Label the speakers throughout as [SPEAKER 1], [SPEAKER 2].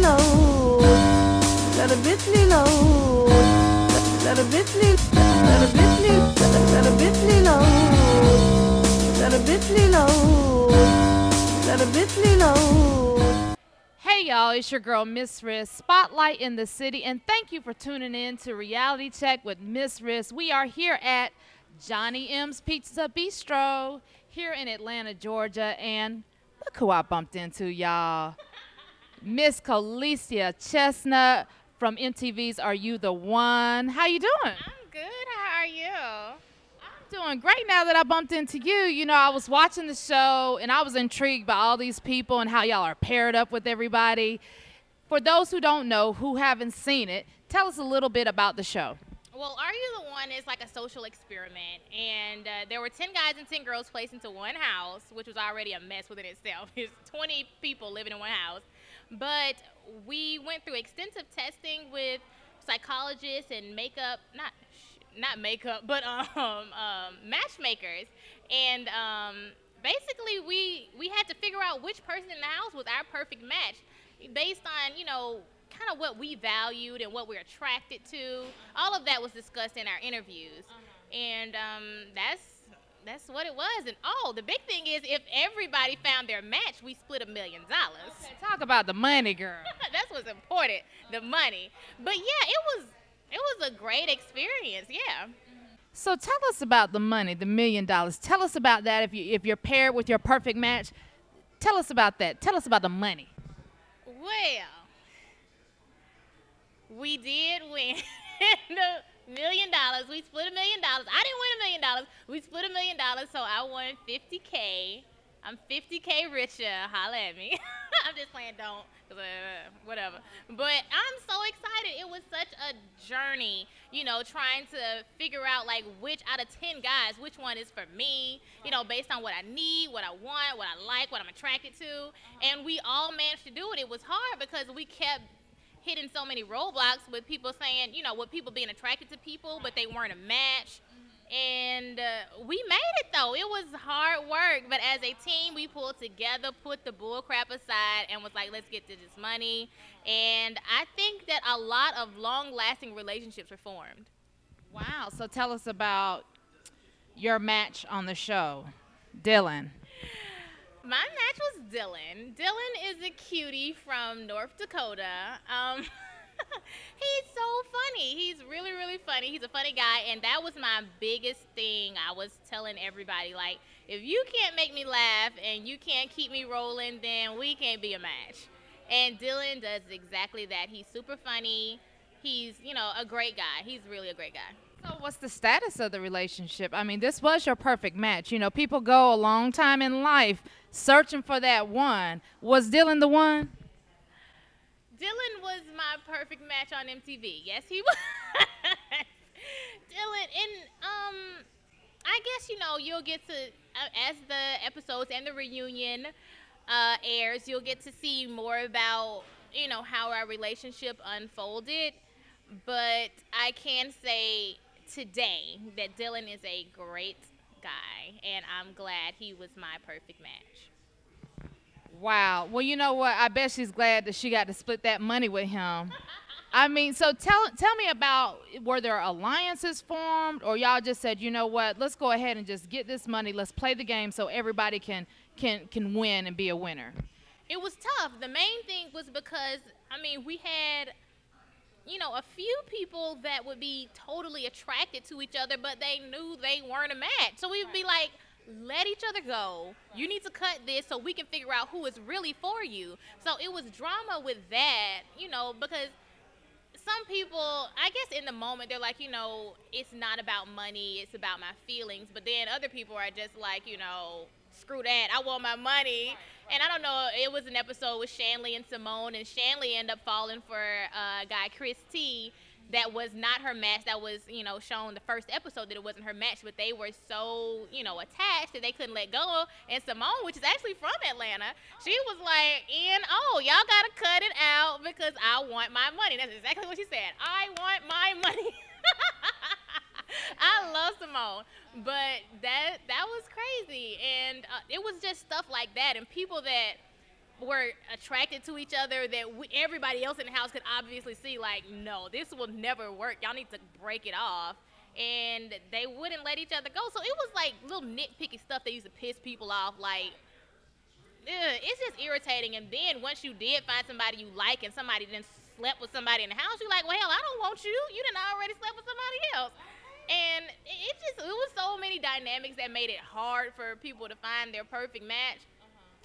[SPEAKER 1] load. Let a bitly load. Let a bitly, let a bitly, let a bitly load. Let a bitly load. Let a bitly load.
[SPEAKER 2] Hey y'all, it's your girl Miss Riz, Spotlight in the City, and thank you for tuning in to Reality Check with Miss Riz. We are here at Johnny M's Pizza Bistro here in Atlanta, Georgia, and look who I bumped into, y'all. Miss Coleyisa Chestnut from MTV's Are You the One? How you doing?
[SPEAKER 3] I'm good. How are you?
[SPEAKER 2] Doing great now that I bumped into you. You know, I was watching the show and I was intrigued by all these people and how y'all are paired up with everybody. For those who don't know, who haven't seen it, tell us a little bit about the show.
[SPEAKER 3] Well, Are You the One is like a social experiment, and there were 10 guys and 10 girls placed into one house, which was already a mess within itself. There's 20 people living in one house. But we went through extensive testing with psychologists and not makeup, but matchmakers, and basically we had to figure out which person in the house was our perfect match, based on kind of what we valued and what we're attracted to. All of that was discussed in our interviews, and that's what it was. And the big thing is, if everybody found their match, we split $1 million.
[SPEAKER 2] Okay, talk about the money, girl.
[SPEAKER 3] That's what's important, the money. But yeah, it was a great experience, yeah.
[SPEAKER 2] So tell us about the money, the $1 million. Tell us about that. If you're paired with your perfect match, tell us about that. Tell us about the money.
[SPEAKER 3] Well, we did win $1 million. We split $1 million. I didn't win $1 million. We split $1 million, so I won $50K. I'm $50K richer. Holla at me. I'm just playing, don't. Whatever. But I'm so excited. It was such a journey, trying to figure out, like, which out of 10 guys, which one is for me, based on what I need, what I want, what I like, what I'm attracted to. And we all managed to do it. It was hard because we kept hitting so many roadblocks with people saying, with people being attracted to people, but they weren't a match. And we made it, though. It was hard work, but as a team, we pulled together, put the bull crap aside, and was like, let's get to this money. And I think that a lot of long-lasting relationships were formed.
[SPEAKER 2] Wow. So tell us about your match on the show, Dylan.
[SPEAKER 3] My match was Dylan. Dylan is a cutie from North Dakota. He's so funny. He's really, really funny. He's a funny guy, and that was my biggest thing. I was telling everybody, like, if you can't make me laugh and you can't keep me rolling, then we can't be a match. And Dylan does exactly that. He's super funny. He's, a great guy. He's really a great guy.
[SPEAKER 2] So what's the status of the relationship? I mean, this was your perfect match. People go a long time in life searching for that one. Was Dylan the one?
[SPEAKER 3] Dylan was my perfect match on MTV. Yes, he was. Dylan, and I guess, you'll get to, as the episodes and the reunion airs, you'll get to see more about, how our relationship unfolded. But I can say today that Dylan is a great guy, and I'm glad he was my perfect match.
[SPEAKER 2] Wow. Well, you know what? I bet she's glad that she got to split that money with him. I mean, so tell me about, were there alliances formed, or y'all just said, you know what, let's go ahead and just get this money, let's play the game so everybody can win and be a winner?
[SPEAKER 3] It was tough. The main thing was because, we had, a few people that would be totally attracted to each other, but they knew they weren't a match. So we would be like, let each other go. You need to cut this so we can figure out who is really for you. So it was drama with that, because some people, I guess in the moment, they're like, it's not about money, it's about my feelings. But then other people are just like, screw that, I want my money. And I don't know, it was an episode with Shanley and Simone, and Shanley ended up falling for a guy, Chris T, that was not her match. That was, shown the first episode that it wasn't her match, but they were so, attached that they couldn't let go. And Simone, which is actually from Atlanta, she was like, y'all got to cut it out because I want my money. That's exactly what she said. I want my money. I love Simone, but that was crazy. And it was just stuff like that. And people that were attracted to each other that everybody else in the house could obviously see, like, no, this will never work. Y'all need to break it off. And they wouldn't let each other go. So it was like little nitpicky stuff that used to piss people off. Like, it's just irritating. And then once you did find somebody you like and somebody then slept with somebody in the house, you're like, well, hell, I don't want you. You done already slept with somebody else. And it was so many dynamics that made it hard for people to find their perfect match.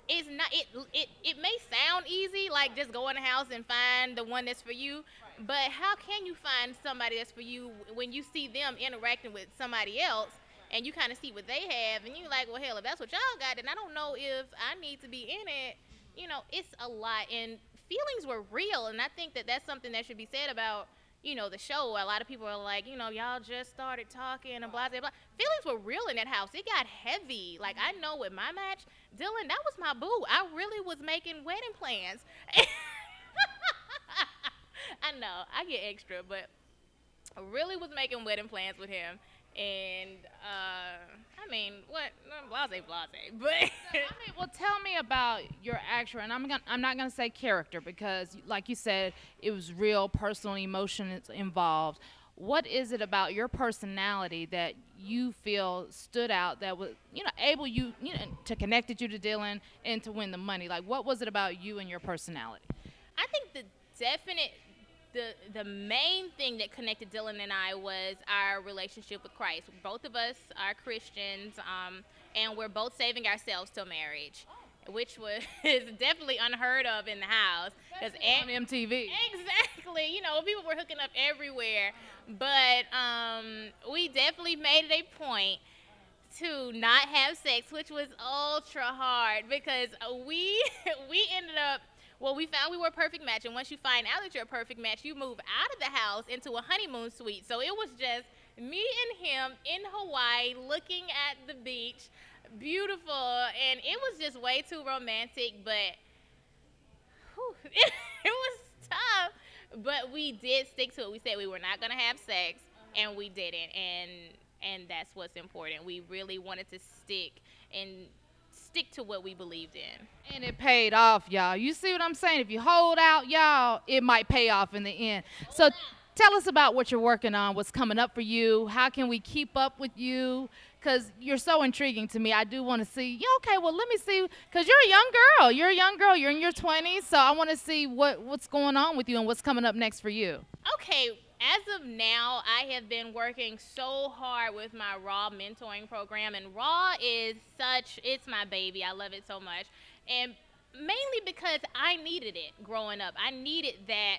[SPEAKER 3] It's not, it may sound easy, like just go in the house and find the one that's for you, but how can you find somebody that's for you when you see them interacting with somebody else and you kind of see what they have and you're like, well, hell, if that's what y'all got, then I don't know if I need to be in it. You know, it's a lot, and feelings were real, and I think that that's something that should be said about, you know, the show. A lot of people are like, you know, y'all just started talking and blah, blah, blah. Feelings were real in that house. It got heavy. Like, I know with my match, Dylan, that was my boo. I really was making wedding plans. I know, I get extra, but I really was making wedding plans with him. And, I mean, what? Blase, but.
[SPEAKER 2] I mean, well, tell me about your actor, and I'm not gonna say character because, like you said, it was real personal emotions involved. What is it about your personality that you feel stood out that was, you know, able you know to connected you to Dylan and to win the money? Like, what was it about you and your personality?
[SPEAKER 3] I think the main thing that connected Dylan and I was our relationship with Christ. Both of us are Christians, and we're both saving ourselves till marriage, which was is definitely unheard of in the house.
[SPEAKER 2] On MTV.
[SPEAKER 3] Exactly. You know, people were hooking up everywhere. But we definitely made it a point to not have sex, which was ultra hard because we ended up, well, we found we were a perfect match, and once you find out that you're a perfect match, you move out of the house into a honeymoon suite. So it was just me and him in Hawaii looking at the beach, beautiful, and it was just way too romantic, but whew, it was tough. But we did stick to it. We said we were not going to have sex, and we didn't, and that's what's important. We really wanted to stick to what we believed in.
[SPEAKER 2] And it paid off, y'all. You see what I'm saying? If you hold out, y'all, it might pay off in the end. So tell us about what you're working on, what's coming up for you. How can we keep up with you? Because you're so intriguing to me. I do want to see, yeah, okay, well, let me see. Because you're a young girl. You're a young girl. You're in your 20s. So I want to see what's going on with you and what's coming up next for you.
[SPEAKER 3] Okay. As of now, I have been working so hard with my Raw mentoring program, and Raw is it's my baby. I love it so much, and mainly because I needed it growing up. I needed that,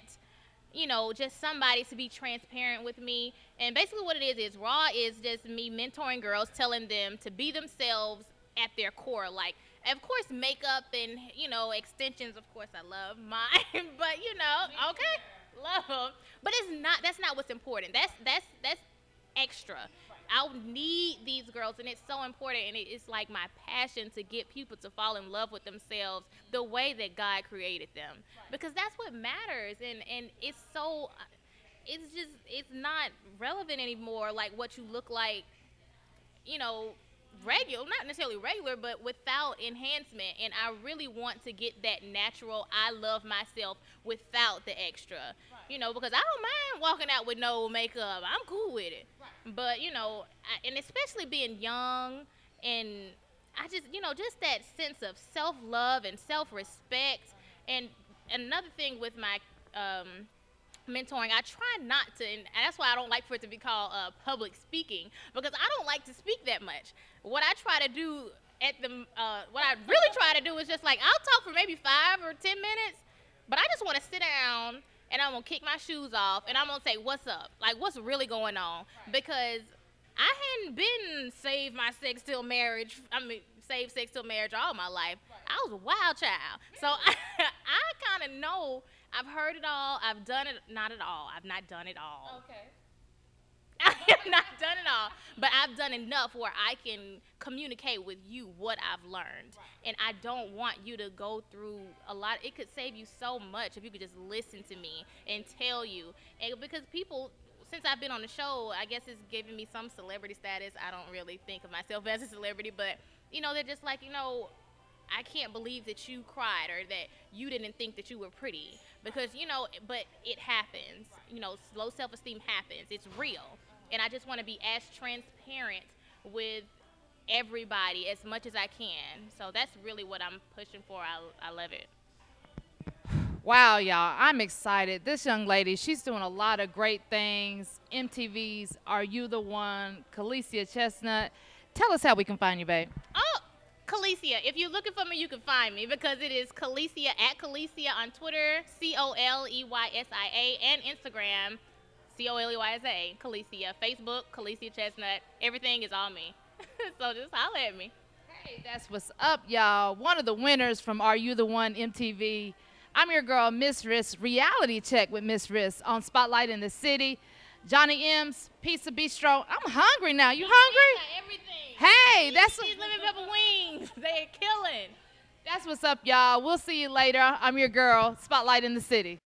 [SPEAKER 3] you know, just somebody to be transparent with me, and basically what it is Raw is just me mentoring girls, telling them to be themselves at their core, like, of course, makeup and, you know, extensions, of course, I love mine, but, you know, okay. Love them, but that's not what's important. That's extra. I need these girls, and it's so important, and it's like my passion to get people to fall in love with themselves the way that God created them, because that's what matters. And it's not relevant anymore, like what you look like, you know, regular, not necessarily regular, but without enhancement. And I really want to get that natural, I love myself without the extra, you know, because I don't mind walking out with no makeup. I'm cool with it. But, you know, and especially being young, and I just, you know, just that sense of self-love and self-respect. And another thing with my mentoring, I try not to, and that's why I don't like for it to be called public speaking, because I don't like to speak that much. What I try to do what I really try to do is just like, I'll talk for maybe 5 or 10 minutes, but I just want to sit down and I'm going to kick my shoes off and I'm going to say, what's up? Like, what's really going on? Because I hadn't been save sex till marriage all my life. I was a wild child. So I kind of know, I've heard it all. I've done it, not at all. I've not done it all.
[SPEAKER 2] Okay.
[SPEAKER 3] I have not done it all, but I've done enough where I can communicate with you what I've learned. Right. And I don't want you to go through a lot. It could save you so much if you could just listen to me and tell you. And because people, since I've been on the show, I guess it's giving me some celebrity status. I don't really think of myself as a celebrity, but, you know, they're just like, you know, I can't believe that you cried or that you didn't think that you were pretty. Because, you know, but it happens. You know, low self-esteem happens. It's real. And I just want to be as transparent with everybody as much as I can. So that's really what I'm pushing for. I love it.
[SPEAKER 2] Wow, y'all, I'm excited. This young lady, she's doing a lot of great things. MTV's Are You the One? Coleyisa Chestnut. Tell us how we can find you, babe.
[SPEAKER 3] Oh, Coleyisa. If you're looking for me, you can find me because it is Coleyisa at Coleyisa on Twitter, Coleysia, and Instagram, Coleysa, Coleyisa. Facebook, Coleyisa Chestnut. Everything is all me. So just holler at me.
[SPEAKER 2] Hey, that's what's up, y'all. One of the winners from Are You the One MTV. I'm your girl, Miss Riss, reality check with Miss Riss on Spotlight in the City. Johnny M's Pizza Bistro. I'm hungry now. You hungry?
[SPEAKER 3] Everything.
[SPEAKER 2] Hey, that's
[SPEAKER 3] these lemon pepper wings. They're killing.
[SPEAKER 2] That's what's up, y'all. We'll see you later. I'm your girl, Spotlight in the City.